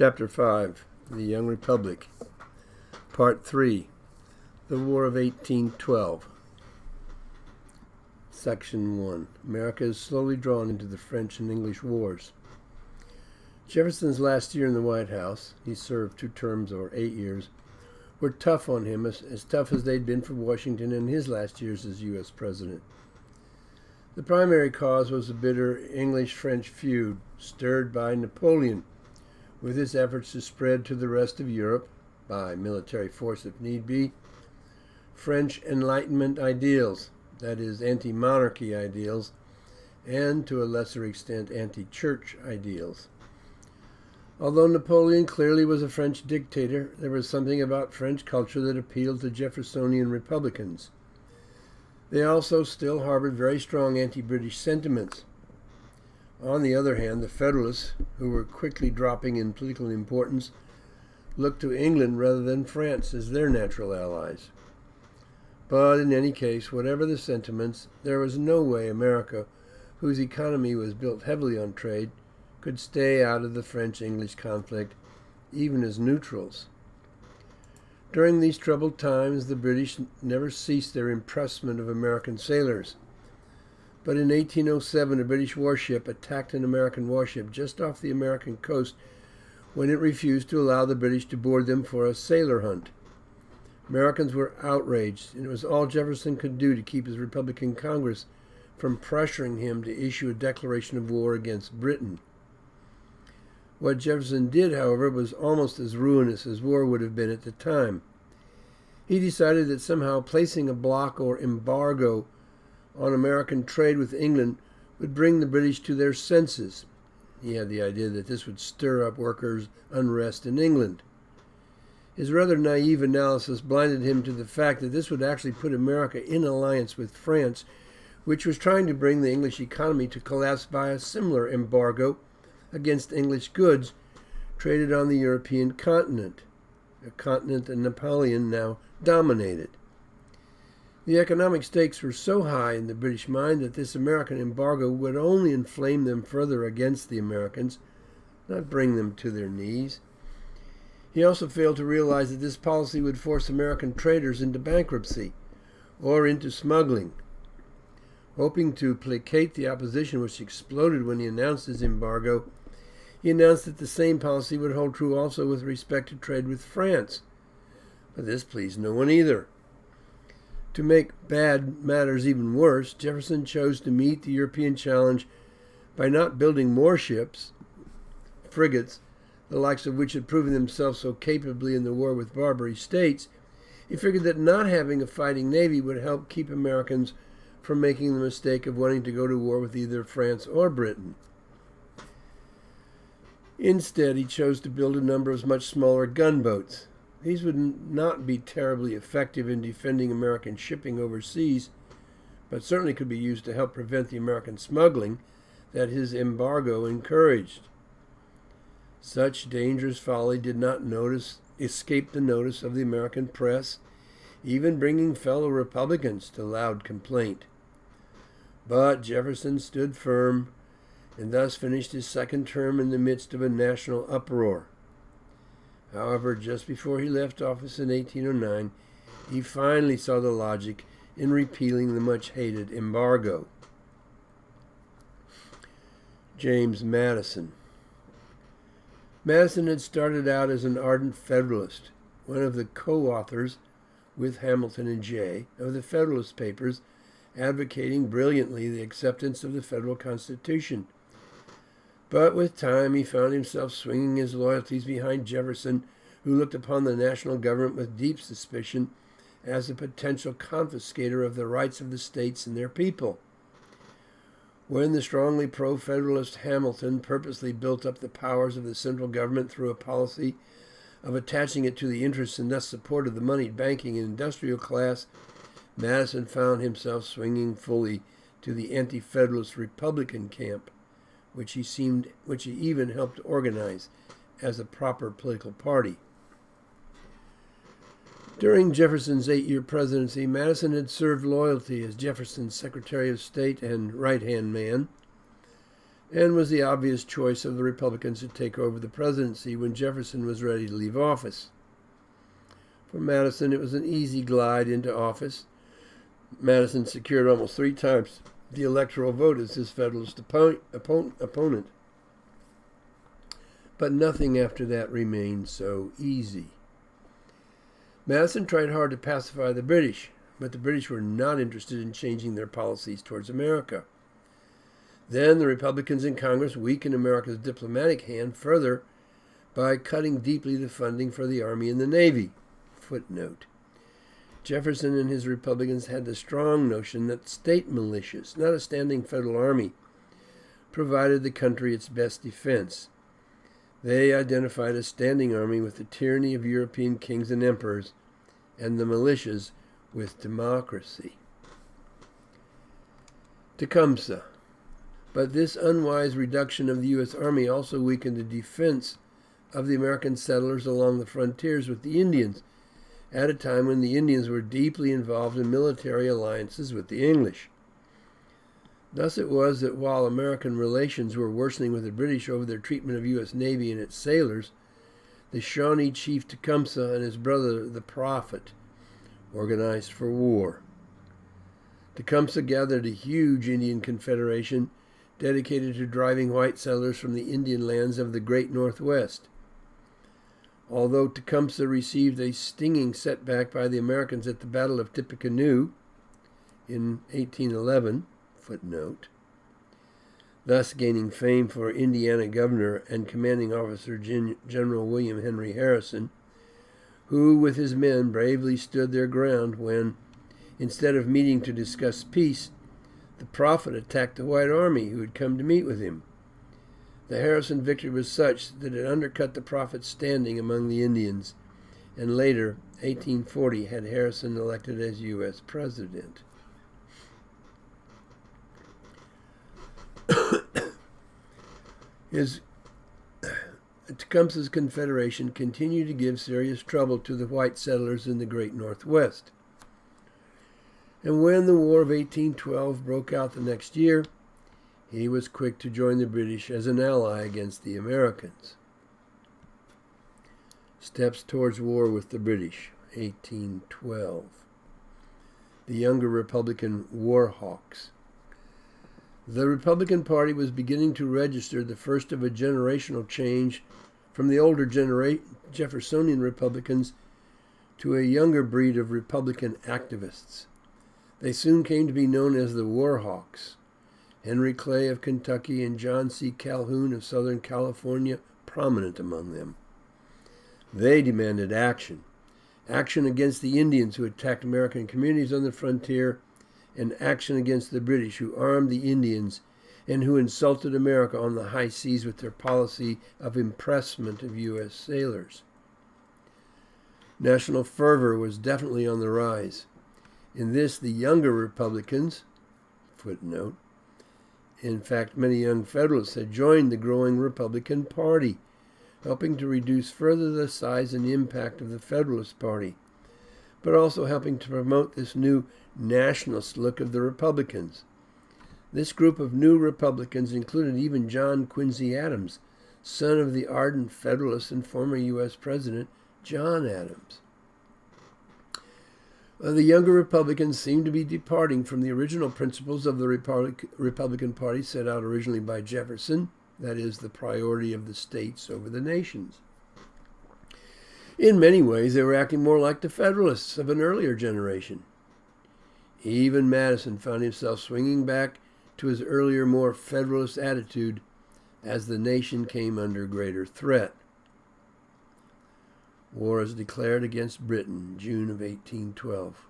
Chapter 5, The Young Republic, Part 3, The War of 1812. Section 1. America is slowly drawn into the French and English wars. Jefferson's last year in the White House, he served 2 terms or 8 years, were tough on him, as tough as they'd been for Washington in his last years as U.S. President. The primary cause was a bitter English-French feud stirred by Napoleon, with his efforts to spread to the rest of Europe, by military force if need be, French Enlightenment ideals, that is, anti-monarchy ideals, and to a lesser extent anti-church ideals. Although Napoleon clearly was a French dictator, there was something about French culture that appealed to Jeffersonian Republicans. They also still harbored very strong anti-British sentiments. On the other hand, the Federalists, who were quickly dropping in political importance, looked to England rather than France as their natural allies. But in any case, whatever the sentiments, there was no way America, whose economy was built heavily on trade, could stay out of the French-English conflict, even as neutrals. During these troubled times, the British never ceased their impressment of American sailors. But in 1807, a British warship attacked an American warship just off the American coast when it refused to allow the British to board them for a sailor hunt. Americans were outraged, and it was all Jefferson could do to keep his Republican Congress from pressuring him to issue a declaration of war against Britain. What Jefferson did, however, was almost as ruinous as war would have been at the time. He decided that somehow placing a block or embargo on American trade with England would bring the British to their senses. He had the idea that this would stir up workers' unrest in England. His rather naive analysis blinded him to the fact that this would actually put America in alliance with France, which was trying to bring the English economy to collapse by a similar embargo against English goods traded on the European continent, a continent that Napoleon now dominated. The economic stakes were so high in the British mind that this American embargo would only inflame them further against the Americans, not bring them to their knees. He also failed to realize that this policy would force American traders into bankruptcy or into smuggling. Hoping to placate the opposition which exploded when he announced his embargo, he announced that the same policy would hold true also with respect to trade with France. But this pleased no one either. To make bad matters even worse, Jefferson chose to meet the European challenge by not building more ships, frigates, the likes of which had proven themselves so capably in the war with Barbary states. He figured that not having a fighting navy would help keep Americans from making the mistake of wanting to go to war with either France or Britain. Instead, he chose to build a number of much smaller gunboats. These would not be terribly effective in defending American shipping overseas, but certainly could be used to help prevent the American smuggling that his embargo encouraged. Such dangerous folly did not escape the notice of the American press, even bringing fellow Republicans to loud complaint. But Jefferson stood firm and thus finished his second term in the midst of a national uproar. However, just before he left office in 1809, he finally saw the logic in repealing the much-hated embargo. James Madison. Madison had started out as an ardent Federalist, one of the co-authors, with Hamilton and Jay, of the Federalist Papers, advocating brilliantly the acceptance of the federal Constitution. But with time, he found himself swinging his loyalties behind Jefferson, who looked upon the national government with deep suspicion as a potential confiscator of the rights of the states and their people. When the strongly pro-federalist Hamilton purposely built up the powers of the central government through a policy of attaching it to the interests and thus support of the moneyed banking and industrial class, Madison found himself swinging fully to the anti-federalist Republican camp, which he even helped organize as a proper political party. During Jefferson's 8-year presidency, Madison had served loyalty as Jefferson's Secretary of State and right-hand man. and was the obvious choice of the Republicans to take over the presidency when Jefferson was ready to leave office. For Madison, it was an easy glide into office. Madison secured almost 3 times the electoral vote as his Federalist opponent. But nothing after that remained so easy. Madison tried hard to pacify the British, but the British were not interested in changing their policies towards America. Then the Republicans in Congress weakened America's diplomatic hand further by cutting deeply the funding for the Army and the Navy. Footnote. Jefferson and his Republicans had the strong notion that state militias, not a standing federal army, provided the country its best defense. They identified a standing army with the tyranny of European kings and emperors, and the militias with democracy. Tecumseh. But this unwise reduction of the U.S. Army also weakened the defense of the American settlers along the frontiers with the Indians, at a time when the Indians were deeply involved in military alliances with the English. Thus it was that while American relations were worsening with the British over their treatment of U.S. Navy and its sailors, the Shawnee chief Tecumseh and his brother, the Prophet, organized for war. Tecumseh gathered a huge Indian confederation dedicated to driving white settlers from the Indian lands of the Great Northwest. Although Tecumseh received a stinging setback by the Americans at the Battle of Tippecanoe in 1811, footnote, thus gaining fame for Indiana governor and commanding officer General William Henry Harrison, who with his men bravely stood their ground when, instead of meeting to discuss peace, the Prophet attacked the white army who had come to meet with him. The Harrison victory was such that it undercut the Prophet's standing among the Indians, and later, 1840, had Harrison elected as U.S. President. Tecumseh's Confederation continued to give serious trouble to the white settlers in the Great Northwest. And when the War of 1812 broke out the next year, he was quick to join the British as an ally against the Americans. Steps towards war with the British, 1812. The younger Republican war hawks. The Republican Party was beginning to register the first of a generational change from the older Jeffersonian Republicans to a younger breed of Republican activists. They soon came to be known as the War Hawks. Henry Clay of Kentucky and John C. Calhoun of Southern California prominent among them. They demanded action against the Indians who attacked American communities on the frontier, and action against the British who armed the Indians and who insulted America on the high seas with their policy of impressment of U.S. sailors. National fervor was definitely on the rise. In this, the younger Republicans, footnote, in fact, many young Federalists had joined the growing Republican Party, helping to reduce further the size and impact of the Federalist Party, but also helping to promote this new nationalist look of the Republicans. This group of new Republicans included even John Quincy Adams, son of the ardent Federalist and former U.S. President John Adams. The younger Republicans seemed to be departing from the original principles of the Republican Party set out originally by Jefferson, that is, the priority of the states over the nations. In many ways, they were acting more like the Federalists of an earlier generation. Even Madison found himself swinging back to his earlier, more Federalist attitude as the nation came under greater threat. War is declared against Britain, June of 1812.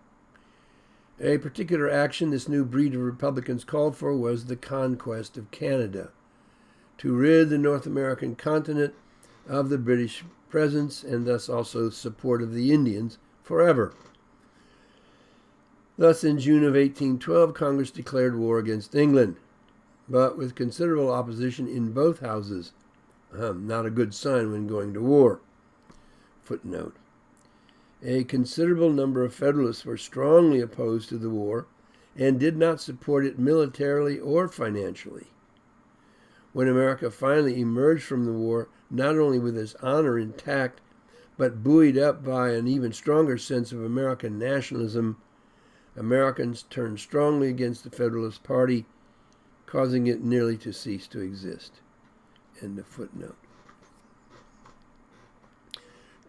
A particular action this new breed of Republicans called for was the conquest of Canada, to rid the North American continent of the British presence and thus also support of the Indians forever. Thus, in June of 1812, Congress declared war against England, but with considerable opposition in both houses. Not a good sign when going to war. Footnote. A considerable number of Federalists were strongly opposed to the war and did not support it militarily or financially. when America finally emerged from the war, not only with its honor intact, but buoyed up by an even stronger sense of American nationalism, Americans turned strongly against the Federalist Party, causing it nearly to cease to exist. End of footnote.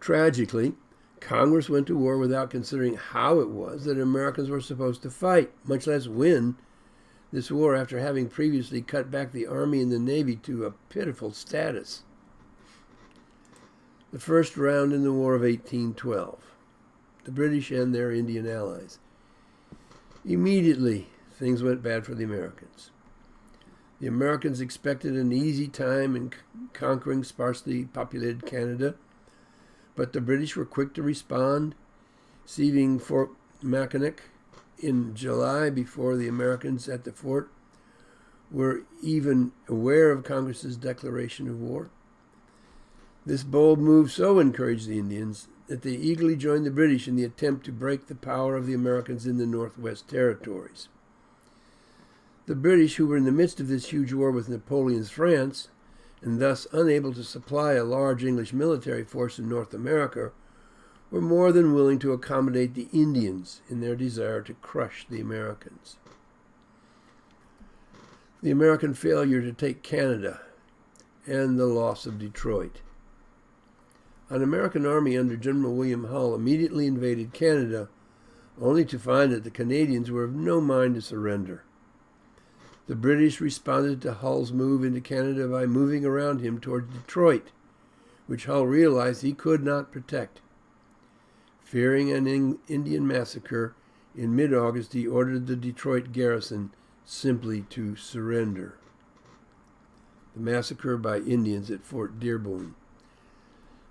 Tragically, Congress went to war without considering how it was that Americans were supposed to fight, much less win this war after having previously cut back the Army and the Navy to a pitiful status. The first round in the War of 1812. The British and their Indian allies. Immediately, things went bad for the Americans. The Americans expected an easy time in conquering sparsely populated Canada, but the British were quick to respond, seizing Fort Mackinac in July before the Americans at the fort were even aware of Congress's declaration of war. This bold move so encouraged the Indians that they eagerly joined the British in the attempt to break the power of the Americans in the Northwest Territories. The British, who were in the midst of this huge war with Napoleon's France, and thus unable to supply a large English military force in North America, were more than willing to accommodate the Indians in their desire to crush the Americans. The American failure to take Canada and the loss of Detroit. An American army under General William Hull immediately invaded Canada, only to find that the Canadians were of no mind to surrender. The British responded to Hull's move into Canada by moving around him toward Detroit, which Hull realized he could not protect. Fearing an Indian massacre, in mid-August he ordered the Detroit garrison simply to surrender. The massacre by Indians at Fort Dearborn.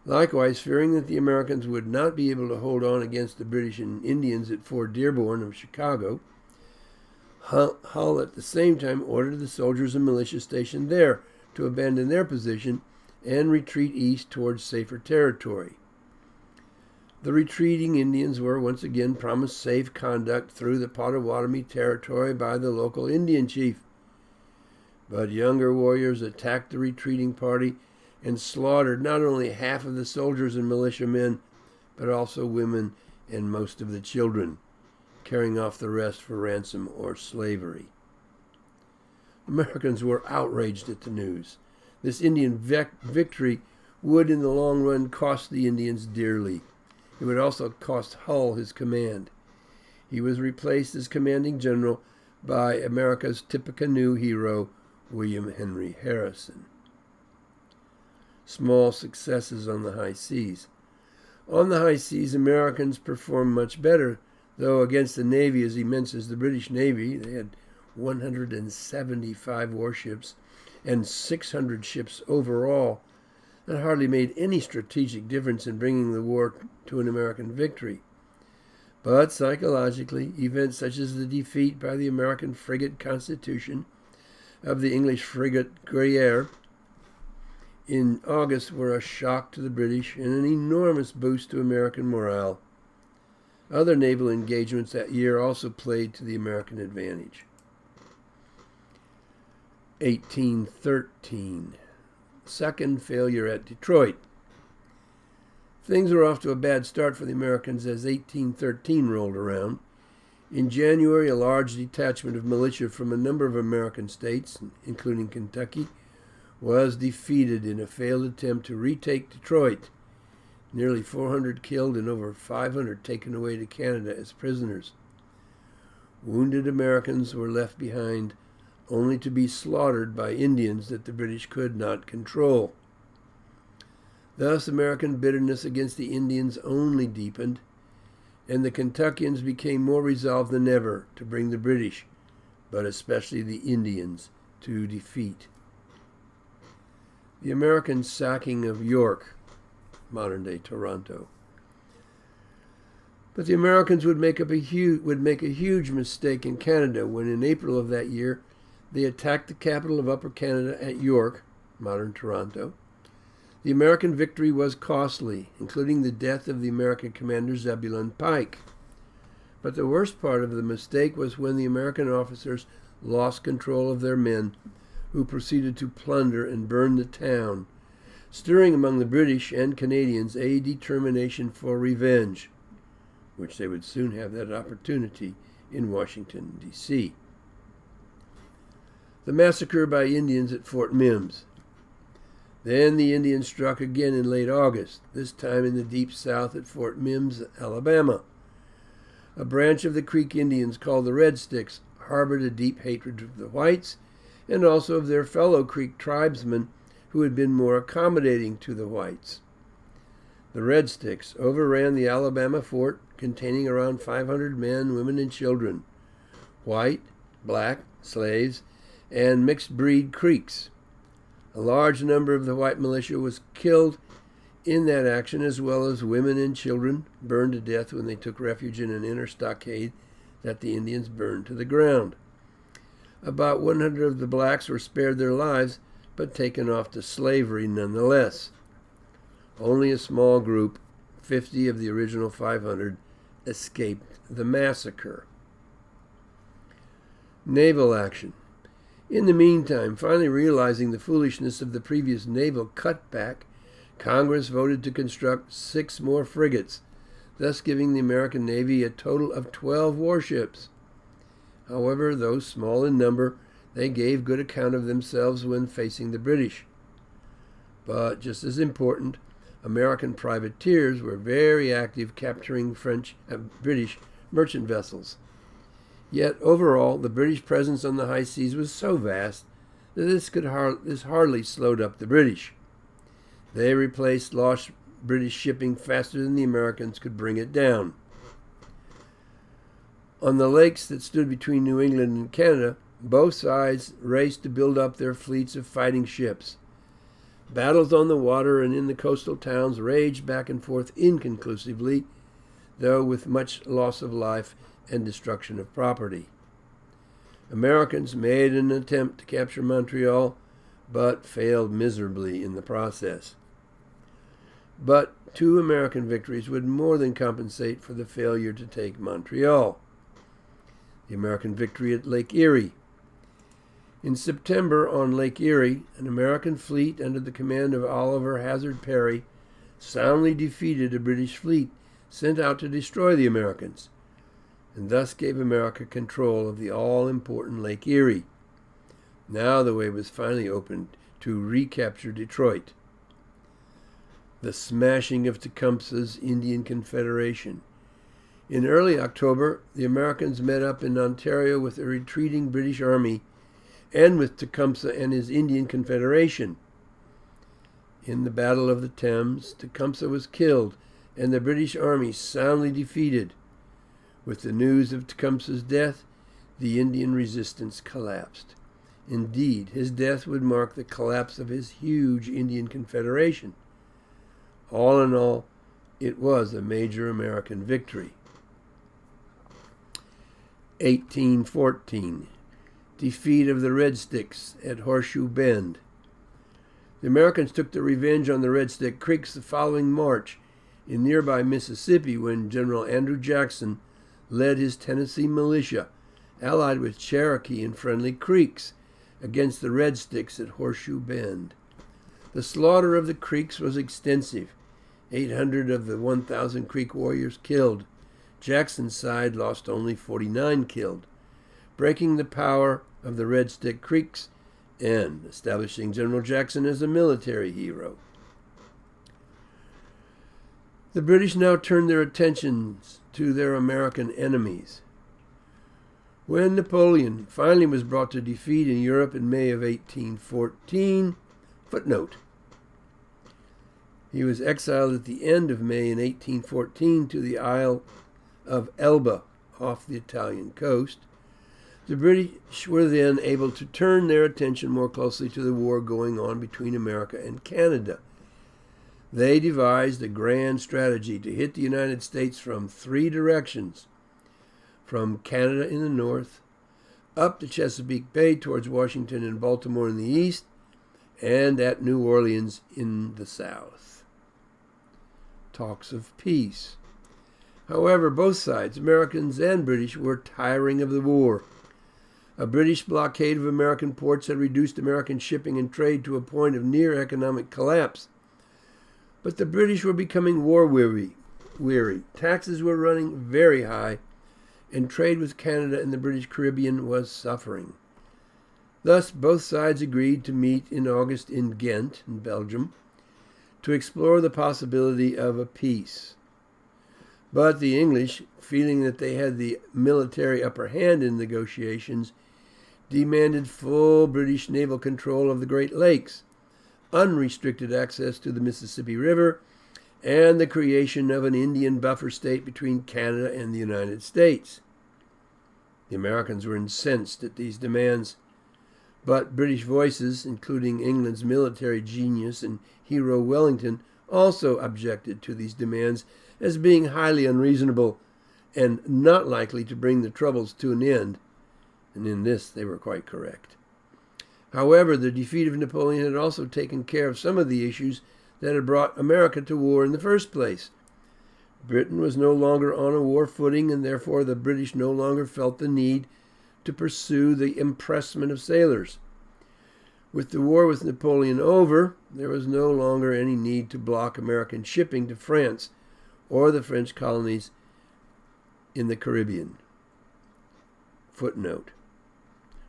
Likewise, fearing that the Americans would not be able to hold on against the British and Indians at Fort Dearborn of Chicago, Hull at the same time ordered the soldiers and militia stationed there to abandon their position and retreat east towards safer territory. The retreating Indians were once again promised safe conduct through the Potawatomi territory by the local Indian chief. But younger warriors attacked the retreating party and slaughtered not only half of the soldiers and militiamen, but also women and most of the children, carrying off the rest for ransom or slavery. Americans were outraged at the news. This Indian victory would in the long run cost the Indians dearly. It would also cost Hull his command. He was replaced as commanding general by America's Tippecanoe hero, William Henry Harrison. Small successes on the high seas. On the high seas, Americans performed much better, though against a navy as immense as the British Navy. They had 175 warships and 600 ships overall. That hardly made any strategic difference in bringing the war to an American victory. But psychologically, events such as the defeat by the American frigate Constitution of the English frigate Guerriere in August were a shock to the British and an enormous boost to American morale. Other naval engagements that year also played to the American advantage. 1813. Second failure at Detroit. Things were off to a bad start for the Americans as 1813 rolled around. In January, a large detachment of militia from a number of American states, including Kentucky, was defeated in a failed attempt to retake Detroit. Nearly 400 killed and over 500 taken away to Canada as prisoners. Wounded Americans were left behind, only to be slaughtered by Indians that the British could not control. Thus, American bitterness against the Indians only deepened, and the Kentuckians became more resolved than ever to bring the British, but especially the Indians, to defeat. The American sacking of York, modern-day Toronto. But the Americans would make a huge mistake in Canada when in April of that year they attacked the capital of Upper Canada at York, modern Toronto. The American victory was costly, including the death of the American commander Zebulon Pike. But the worst part of the mistake was when the American officers lost control of their men, who proceeded to plunder and burn the town, stirring among the British and Canadians a determination for revenge, which they would soon have that opportunity in Washington, D.C. The massacre by Indians at Fort Mims. Then the Indians struck again in late August, this time in the deep south at Fort Mims, Alabama. A branch of the Creek Indians called the Red Sticks harbored a deep hatred of the whites and also of their fellow Creek tribesmen who had been more accommodating to the whites. The Red Sticks overran the Alabama fort, containing around 500 men, women, and children, white, black, slaves, and mixed-breed Creeks. A large number of the white militia was killed in that action, as well as women and children burned to death when they took refuge in an inner stockade that the Indians burned to the ground. About 100 of the blacks were spared their lives, but taken off to slavery nonetheless. Only a small group, 50 of the original 500, escaped the massacre. Naval action. In the meantime, finally realizing the foolishness of the previous naval cutback, Congress voted to construct 6 more frigates, thus giving the American Navy a total of 12 warships. However, though small in number, they gave good account of themselves when facing the British. But just as important, American privateers were very active capturing British merchant vessels. Yet overall, the British presence on the high seas was so vast that this hardly slowed up the British. They replaced lost British shipping faster than the Americans could bring it down. On the lakes that stood between New England and Canada, both sides raced to build up their fleets of fighting ships. Battles on the water and in the coastal towns raged back and forth inconclusively, though with much loss of life and destruction of property. Americans made an attempt to capture Montreal, but failed miserably in the process. But 2 American victories would more than compensate for the failure to take Montreal. The American victory at Lake Erie. In September on Lake Erie, an American fleet under the command of Oliver Hazard Perry soundly defeated a British fleet sent out to destroy the Americans, and thus gave America control of the all-important Lake Erie. Now the way was finally opened to recapture Detroit. The smashing of Tecumseh's Indian Confederation. In early October, the Americans met up in Ontario with a retreating British army and with Tecumseh and his Indian Confederation. In the Battle of the Thames, Tecumseh was killed and the British army soundly defeated. With the news of Tecumseh's death, the Indian resistance collapsed. Indeed, his death would mark the collapse of his huge Indian Confederation. All in all, it was a major American victory. 1814. Defeat of the Red Sticks at Horseshoe Bend. The Americans took their revenge on the Red Stick Creeks the following March in nearby Mississippi when General Andrew Jackson led his Tennessee militia, allied with Cherokee and friendly Creeks, against the Red Sticks at Horseshoe Bend. The slaughter of the Creeks was extensive. 800 of the 1,000 Creek warriors killed. Jackson's side lost only 49 killed, breaking the power of the Red Stick Creeks and establishing General Jackson as a military hero. The British now turned their attentions to their American enemies. When Napoleon finally was brought to defeat in Europe in May of 1814, footnote, he was exiled at the end of May in 1814 to the Isle of Elba off the Italian coast. The British were then able to turn their attention more closely to the war going on between America and Canada. They devised a grand strategy to hit the United States from 3 directions: from Canada in the north, up the Chesapeake Bay towards Washington and Baltimore in the east, and at New Orleans in the south. Talks of peace. However, both sides, Americans and British, were tiring of the war. A British blockade of American ports had reduced American shipping and trade to a point of near economic collapse. But the British were becoming war weary. Taxes were running very high, and trade with Canada and the British Caribbean was suffering. Thus, both sides agreed to meet in August in Ghent, in Belgium, to explore the possibility of a peace. But the English, feeling that they had the military upper hand in negotiations, demanded full British naval control of the Great Lakes, unrestricted access to the Mississippi River, and the creation of an Indian buffer state between Canada and the United States. The Americans were incensed at these demands, but British voices, including England's military genius and hero Wellington, also objected to these demands as being highly unreasonable and not likely to bring the troubles to an end. And in this they were quite correct. However, the defeat of Napoleon had also taken care of some of the issues that had brought America to war in the first place. Britain was no longer on a war footing, and therefore the British no longer felt the need to pursue the impressment of sailors. With the war with Napoleon over, there was no longer any need to block American shipping to France or the French colonies in the Caribbean. Footnote.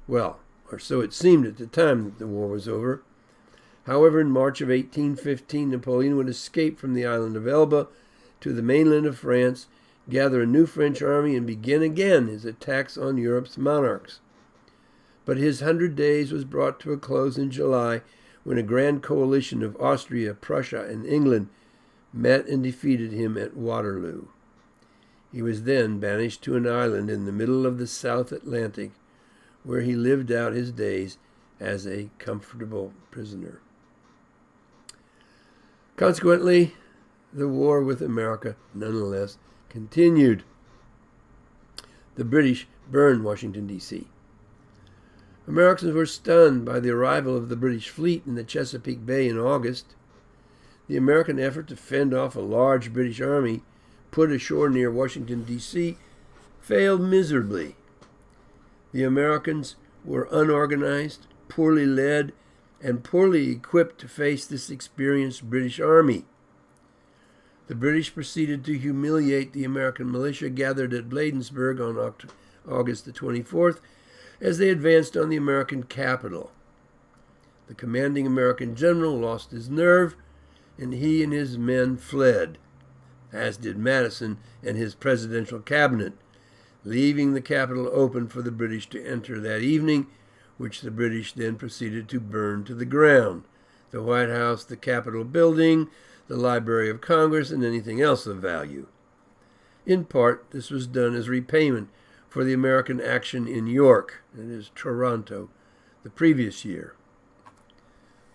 Well, or so it seemed at the time that the war was over. However, in March of 1815, Napoleon would escape from the island of Elba to the mainland of France, gather a new French army, and begin again his attacks on Europe's monarchs. But his 100 days was brought to a close in July when a grand coalition of Austria, Prussia, and England met and defeated him at Waterloo. He was then banished to an island in the middle of the South Atlantic, where he lived out his days as a comfortable prisoner. Consequently, the war with America nonetheless continued. The British burned Washington, D.C. Americans were stunned by the arrival of the British fleet in the Chesapeake Bay in August. The American effort to fend off a large British army put ashore near Washington, D.C. failed miserably. The Americans were unorganized, poorly led, and poorly equipped to face this experienced British army. The British proceeded to humiliate the American militia gathered at Bladensburg on August the 24th as they advanced on the American capital. The commanding American general lost his nerve, and he and his men fled, as did Madison and his presidential cabinet, leaving the capital open for the British to enter that evening, which the British then proceeded to burn to the ground: the White House, the Capitol building, the Library of Congress, and anything else of value. In part, this was done as repayment for the American action in York, that is, Toronto, the previous year.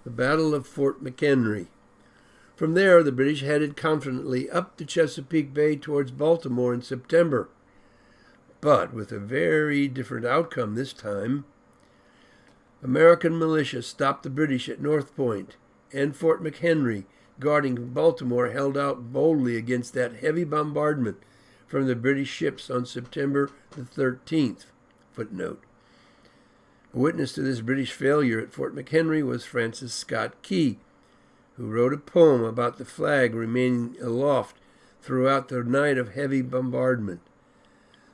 The Battle of Fort McHenry. From there, the British headed confidently up the Chesapeake Bay towards Baltimore in September, but with a very different outcome this time. American militia stopped the British at North Point, and Fort McHenry, guarding Baltimore, held out boldly against that heavy bombardment from the British ships on September the 13th. Footnote. A witness to this British failure at Fort McHenry was Francis Scott Key, who wrote a poem about the flag remaining aloft throughout the night of heavy bombardment.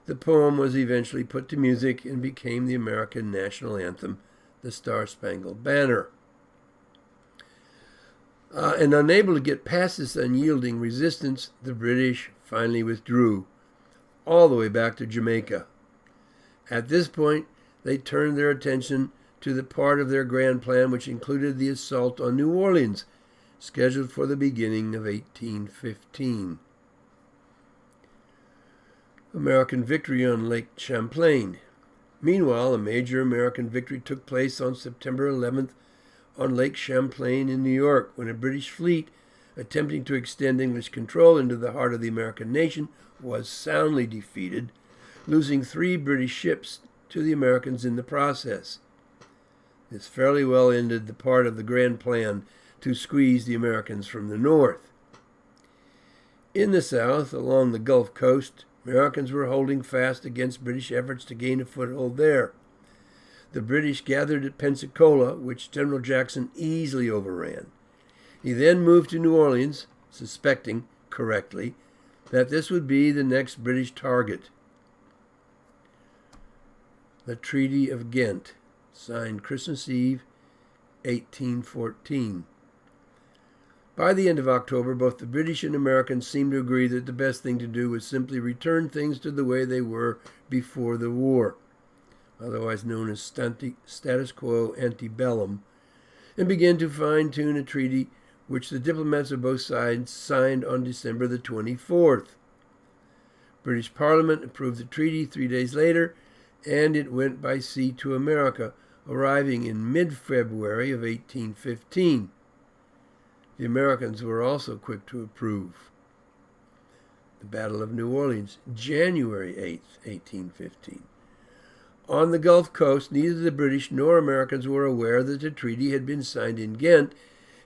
The poem was eventually put to music and became the American national anthem, the Star-Spangled Banner. And unable to get past this unyielding resistance, the British finally withdrew, all the way back to Jamaica. At this point, they turned their attention to the part of their grand plan which included the assault on New Orleans, scheduled for the beginning of 1815. American victory on Lake Champlain. Meanwhile, a major American victory took place on September 11th on Lake Champlain in New York, when a British fleet attempting to extend English control into the heart of the American nation was soundly defeated, losing 3 British ships to the Americans in the process. This fairly well ended the part of the grand plan to squeeze the Americans from the north. In the south, along the Gulf Coast, Americans were holding fast against British efforts to gain a foothold there. The British gathered at Pensacola, which General Jackson easily overran. He then moved to New Orleans, suspecting, correctly, that this would be the next British target. The Treaty of Ghent, signed Christmas Eve, 1814. By the end of October, both the British and Americans seemed to agree that the best thing to do was simply return things to the way they were before the war, otherwise known as status quo antebellum, and begin to fine-tune a treaty which the diplomats of both sides signed on December the 24th. British Parliament approved the treaty 3 days later, and it went by sea to America, arriving in mid-February of 1815. The Americans were also quick to approve. The Battle of New Orleans, January 8th, 1815. On the Gulf Coast, neither the British nor Americans were aware that the treaty had been signed in Ghent,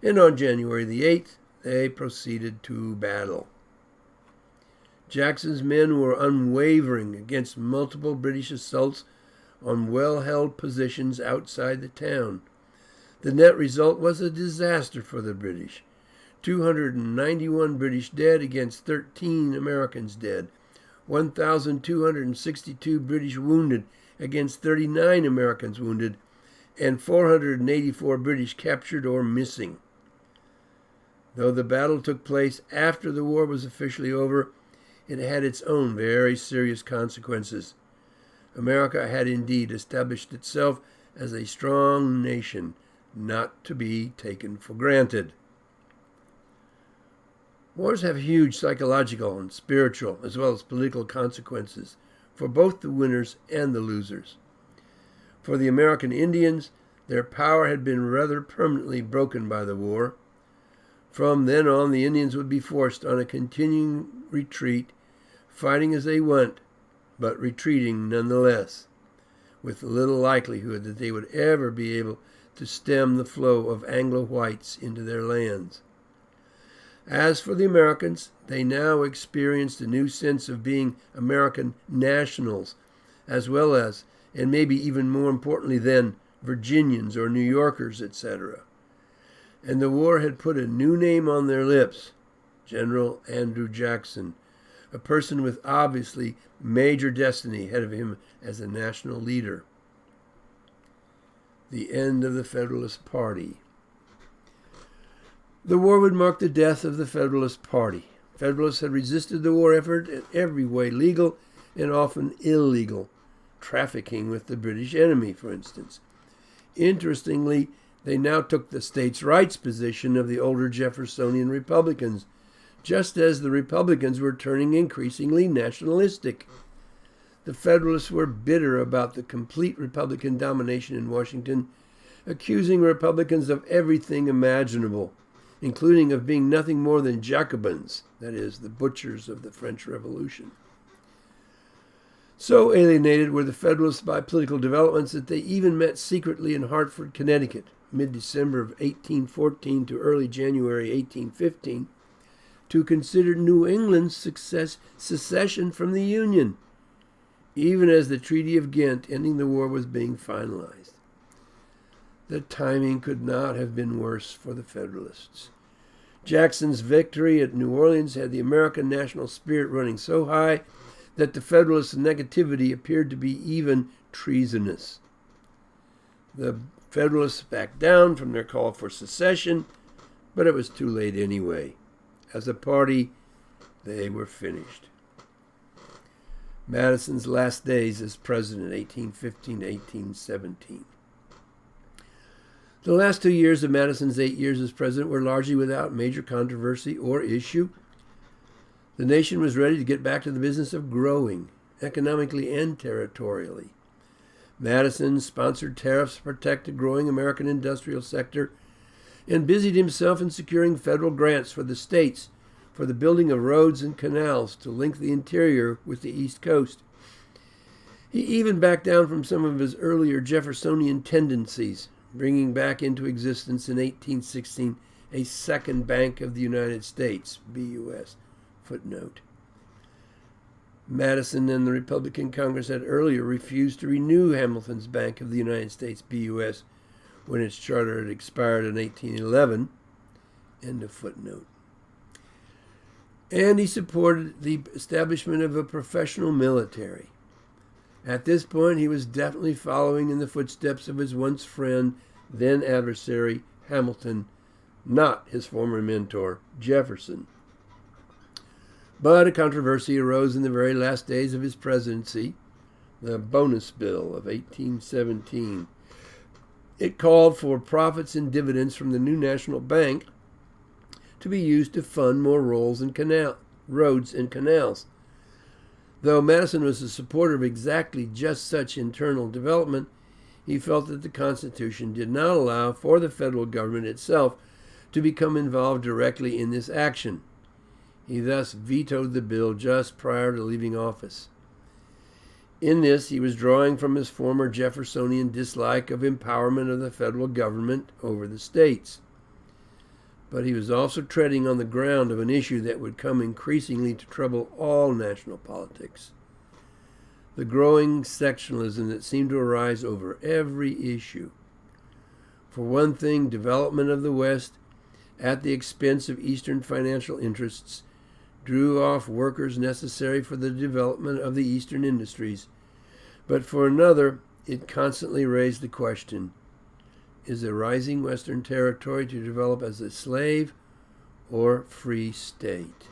and on January the 8th, they proceeded to battle. Jackson's men were unwavering against multiple British assaults on well-held positions outside the town. The net result was a disaster for the British. 291 British dead against 13 Americans dead. 1,262 British wounded against 39 Americans wounded, and 484 British captured or missing. Though the battle took place after the war was officially over, it had its own very serious consequences. America had indeed established itself as a strong nation, not to be taken for granted. Wars have huge psychological and spiritual, as well as political consequences for both the winners and the losers. For the American Indians, their power had been rather permanently broken by the war. From then on, the Indians would be forced on a continuing retreat, fighting as they went, but retreating nonetheless, with little likelihood that they would ever be able to stem the flow of Anglo-whites into their lands. As for the Americans, they now experienced a new sense of being American nationals, as well as, and maybe even more importantly then, Virginians or New Yorkers, etc. And the war had put a new name on their lips, General Andrew Jackson, a person with obviously major destiny ahead of him as a national leader. The end of the Federalist Party. The war would mark the death of the Federalist Party. Federalists had resisted the war effort in every way legal and often illegal, trafficking with the British enemy, for instance. Interestingly, they now took the states' rights position of the older Jeffersonian Republicans, just as the Republicans were turning increasingly nationalistic. The Federalists were bitter about the complete Republican domination in Washington, accusing Republicans of everything imaginable, including of being nothing more than Jacobins, that is, the butchers of the French Revolution. So alienated were the Federalists by political developments that they even met secretly in Hartford, Connecticut, mid-December of 1814 to early January 1815, to consider New England's secession from the Union, even as the Treaty of Ghent ending the war was being finalized. The timing could not have been worse for the Federalists. Jackson's victory at New Orleans had the American national spirit running so high that the Federalists' negativity appeared to be even treasonous. The Federalists backed down from their call for secession, but it was too late anyway. As a party, they were finished. Madison's last days as president, 1815 to 1817. The last 2 years of Madison's 8 years as president were largely without major controversy or issue. The nation was ready to get back to the business of growing, economically and territorially. Madison sponsored tariffs to protect the growing American industrial sector and busied himself in securing federal grants for the states for the building of roads and canals to link the interior with the East Coast. He even backed down from some of his earlier Jeffersonian tendencies, bringing back into existence in 1816 a Second Bank of the United States, BUS, footnote. Madison and the Republican Congress had earlier refused to renew Hamilton's Bank of the United States, BUS, when its charter had expired in 1811. End of footnote. And he supported the establishment of a professional military. At this point, he was definitely following in the footsteps of his once friend, then adversary, Hamilton, not his former mentor, Jefferson. But a controversy arose in the very last days of his presidency, the Bonus Bill of 1817. It called for profits and dividends from the new national bank to be used to fund more roads and canals. Though Madison was a supporter of exactly just such internal development, he felt that the Constitution did not allow for the federal government itself to become involved directly in this action. He thus vetoed the bill just prior to leaving office. In this, he was drawing from his former Jeffersonian dislike of empowerment of the federal government over the states. But he was also treading on the ground of an issue that would come increasingly to trouble all national politics: the growing sectionalism that seemed to arise over every issue. For one thing, development of the West at the expense of Eastern financial interests drew off workers necessary for the development of the Eastern industries. But for another, it constantly raised the question: is a rising Western territory to develop as a slave or free state?